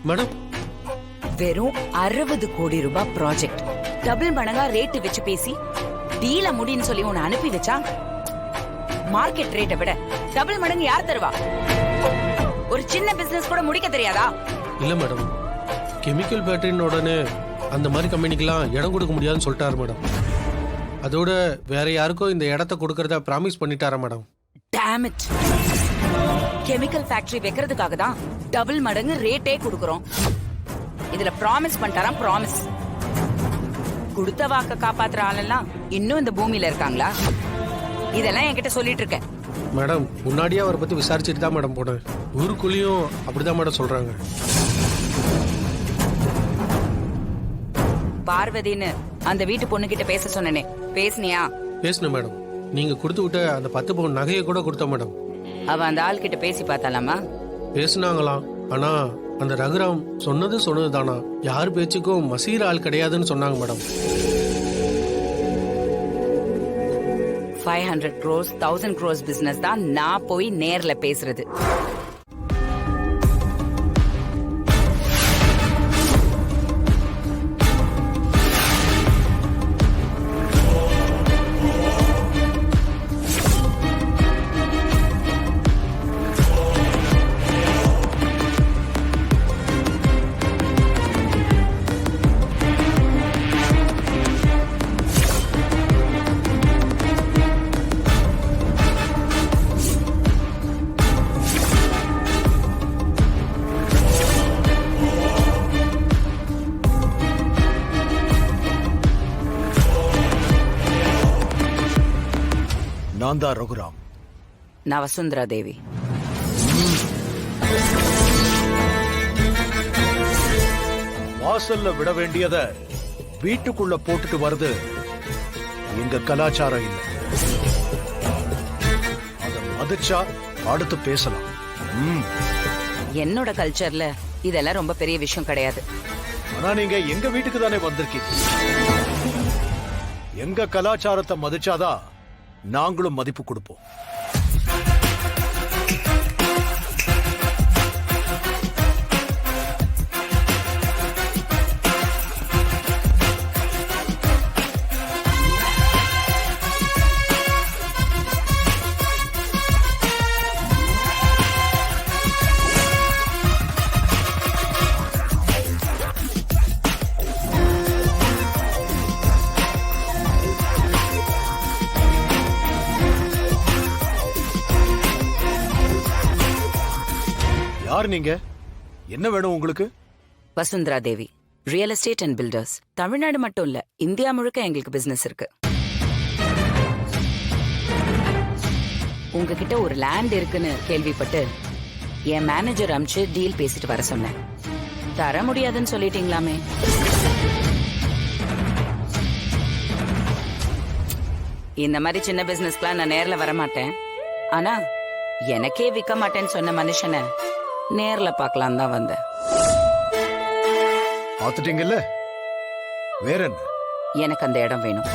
Madam வெறும் 60 கோடி ரூபாய் ப்ராஜெக்ட், டபுள் மடங்கா ரேட் வச்சு பேசி டீல முடின்னு சொல்லி உன்னை அனுப்பி வச்சா மார்க்கெட் ரேட்டை விட டபுள் மடங்கு யார் தருவா? ஒரு சின்ன பிசினஸ் கூட முடிக்க தெரியாதா? இல்ல மேடம், கெமிக்கல் ஃபேக்டரின்னு உடனே அந்த மாதிரி கம்பெனிக்கெல்லாம் இடம் கொடுக்க முடியாதுன்னு சொல்லிட்டாரு மேடம். அதோட வேற யாருக்கும் இந்த இடத்த கொடுக்கறதா ப்ராமிஸ் பண்ணிட்டாரா madam. Damn it. Chemical factory வைக்கிறதுக்காக தான் டபுள் மடங்கு ரேட்டே கொடுக்கறோம். இதுல ப்ராமிஸ் பண்ணிட்டாராம், ப்ராமிஸ். கொடுத்த வாக்க காப்பாத்துற ஆளெல்லாம் இன்னும் இந்த பூமியில இருக்காங்களா? இதெல்லாம் என்கிட்ட சொல்லிட்டு இருக்கேன். மேடம், முன்னாடியே அவரை பத்தி விசாரிச்சுட்டு தான் மேடம் போனேன். ஊருக்குள்ளேயும் அப்படிதான் மேடம் சொல்றாங்க. பார்வதின்னு அந்த வீட்டு பொண்ணு கிட்ட பேச சொன்னனே, பேசுனியா? பேசணும் மேடம். நீங்க கொடுத்து விட்ட அந்த 10 பவுன் நகையை கூட கொடுத்த மேடம். அவ அந்த ஆள் கிட்ட பேசி பார்த்தாலாமா? பேசுனாங்களாம். ஆனா அந்த ரகுராம் சொன்னது தானா, யார் பேச்சுக்கும் மசீர ஆள் கிடையாதுன்னு சொன்னாங்க மேடம். 500 crores 1000 crores பிசினஸ் தான் நான் போய் நேர்ல பேசுறது. நான் தான் ரகுராம். நான் வசுந்தரா தேவி. வாசல்ல விட வேண்டியத வீட்டுக்குள்ள போட்டுட்டு வருது எங்க கலாச்சாரம் இல்ல. அத மதிச்சா அடுத்து பேசலாம். என்னோட கல்ச்சர்ல இதெல்லாம் ரொம்ப பெரிய விஷயம் கிடையாது. ஆனா நீங்க எங்க வீட்டுக்கு தானே வந்திருக்கீங்க. எங்க கலாச்சாரத்தை மதிச்சாதான் நாங்களும் மதிப்பு கொடுப்போம். யார் நீங்க? என்ன வேணும் உங்களுக்கு? Vasundhara Devi, real estate and builders. Tamil Nadu மட்டும் இல்ல, இந்தியா முழுக்க எங்களுக்கு பிசினஸ் இருக்கு. உங்ககிட்ட ஒரு லேண்ட் இருக்குன்னு கேள்விப்பட்டு என் மேனேஜர் அமிச்சு டீல் பேசிட்டு வர சொன்னேன். தர முடியாதுன்னு சொல்லிட்டீங்களாமே. இந்த மாதிரி சின்ன பிசினஸ்க்குலாம் நான் நேர்ல வர மாட்டேன். ஆனா எனக்கே விற்க மாட்டேன்னு சொன்ன மனுஷனை நேர்ல பார்க்கலாம் தான் வந்தேன். பாத்துட்டீங்கல்ல, வேற என்ன? எனக்கு அந்த இடம் வேணும்.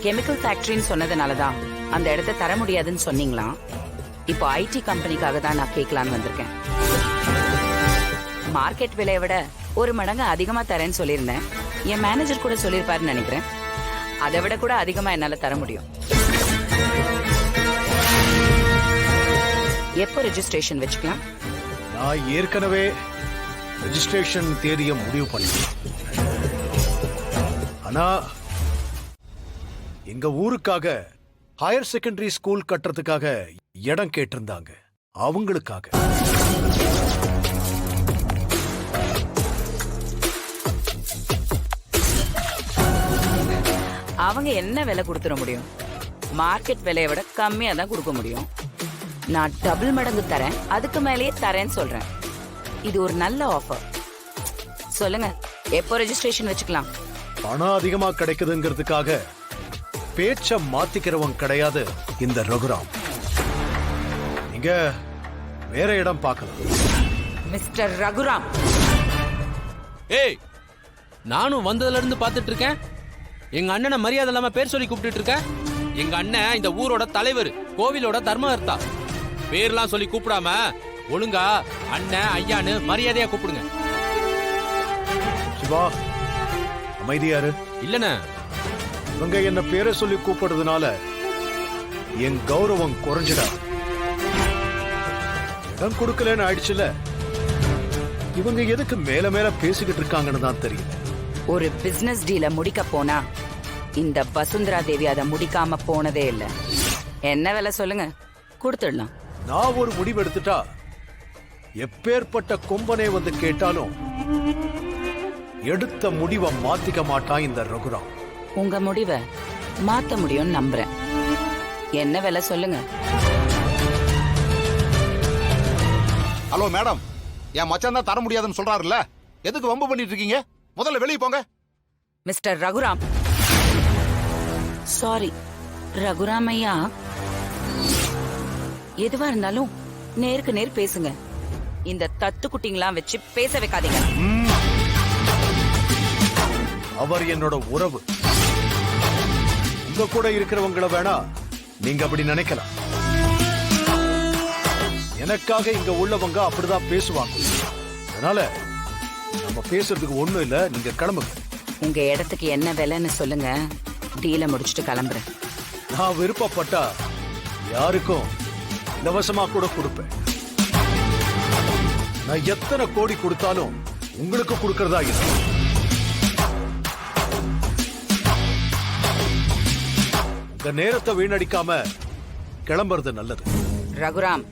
கெமிக்கல் ஃபேக்டரின்னு சொன்னதுனாலதான் அந்த இடத்தை தர முடியாதுன்னு சொன்னீங்களா? இப்போ ஐடி கம்பெனிக்காக தான் நான் கேட்கலான்னு வந்திருக்கேன். மார்க்கெட் விலையை விட 1 மடங்கு அதிகமா தரேன்னு சொல்லியிருந்தேன். என் மேனேஜர் கூட சொல்லியிருப்பாருன்னு நினைக்கிறேன். அதை விட கூட அதிகமா என்னால தர முடியும். எப்போ ரெஜிஸ்ட்ரேஷன் வச்சுக்கலாம்? நான் ஏற்கனவே ரெஜிஸ்ட்ரேஷன் தேதியை முடிவு பண்ணிட்டேன். ஆனா எங்க ஊருக்காக ஹையர் செகண்டரி ஸ்கூல் கட்டுறதுக்காக இடம் கேட்டிருந்தாங்க. அவங்களுக்காக. அவங்க என்ன விலை கொடுத்துட முடியும்? மார்க்கெட் விலையை விட கம்மியா தான் கொடுக்க முடியும். நான் டபுள் மடங்கு தரேன், அதுக்கு மேலேயே தரேன்னு சொல்றேன். இது ஒரு நல்ல ஆஃபர். சொல்லுங்க, எப்போ ரெஜிஸ்ட்ரேஷன் வச்சுக்கலாம்? பணம் அதிகமா கிடைக்குதுங்கிறதுக்காக பேச்ச மாத்திக்கிறவன் கிடையாது இந்த ரகுராம். நீங்க வேற இடம் பார்க்கலாம். மிஸ்டர் ரகுராம். ஏய், நானும் வந்ததுல இருந்து பாத்துட்டு இருக்கேன். எங்க அண்ணனை மரியாதை இல்லாம பேர் சொல்லி கூப்பிட்டு இருக்க. எங்க அண்ணன் இந்த ஊரோட தலைவர், கோவிலோட தர்மகர்த்தா. பேர்லாம் சொல்லி கூப்பிடாம ஒழுங்கா அண்ணன் ஐயான்னு மரியாதையா கூப்பிடுங்க. சிவா, அமைதியாரு. இல்லண்ணே, இவங்க என்ன பேரை சொல்லி கூப்பிடுறதுனால என் கௌரவம் குறைஞ்சிடா. இடம் கொடுக்கலன்னு ஆயிடுச்சுல, இவங்க எதுக்கு மேல மேல பேசிக்கிட்டு இருக்காங்கன்னு தான் தெரியல. ஒரு பிசினஸ் டீல முடிக்க போனா இந்த வசுந்தரா தேவி அதை முடிக்காம போனதே இல்ல. என்ன விலை சொல்லுங்க, கொடுத்துடலாம். நான் ஒரு முடிவு எடுத்துட்டா எப்பேற்பட்ட கொம்பனே வந்து கேட்டாலும் எடுத்த முடிவை மாத்திக்க மாட்டான் இந்த ரகுராம். உங்க முடிவை மாத்த முடியும்னு நம்புறேன். என்ன விலை சொல்லுங்க. ஹலோ மேடம், என் மச்சான் தான் தர முடியாதுன்னு சொல்றாருல்ல, எதுக்கு வம்பு பண்ணிட்டு இருக்கீங்க? முதல்ல வெளியே போங்க. மிஸ்டர் ரகுராம். சாரி ரகுராம் ஐயா, எதுவா இருந்தாலும் நேருக்கு நேர் பேசுங்க. இந்த தத்து குட்டிங்களாம் வச்சு பேச வைக்காதீங்க. அவர் என்னோட உறவு. உங்க கூட இருக்கிறவங்கள வேணா நீங்க அப்படி நினைக்கலாம். எனக்காக இங்க உள்ளவங்க அப்படிதான் பேசுவாங்க. அதனால நம்ம பேசுறதுக்கு ஒண்ணும் இல்ல, நீங்க கிளம்புங்க. உங்க இடத்துக்கு என்ன விலைன்னு சொல்லுங்க, டீல முடிச்சுட்டு கிளம்புறேன். நான் விருப்பப்பட்டா யாருக்கும் இலவசமா கூட கொடுப்பேன். நான் எத்தனை கோடி கொடுத்தாலும் உங்களுக்கு கொடுக்கறதா இல்லை. உங்க நேரத்தை வீணடிக்காம கிளம்புறது நல்லது. ரகுராம்,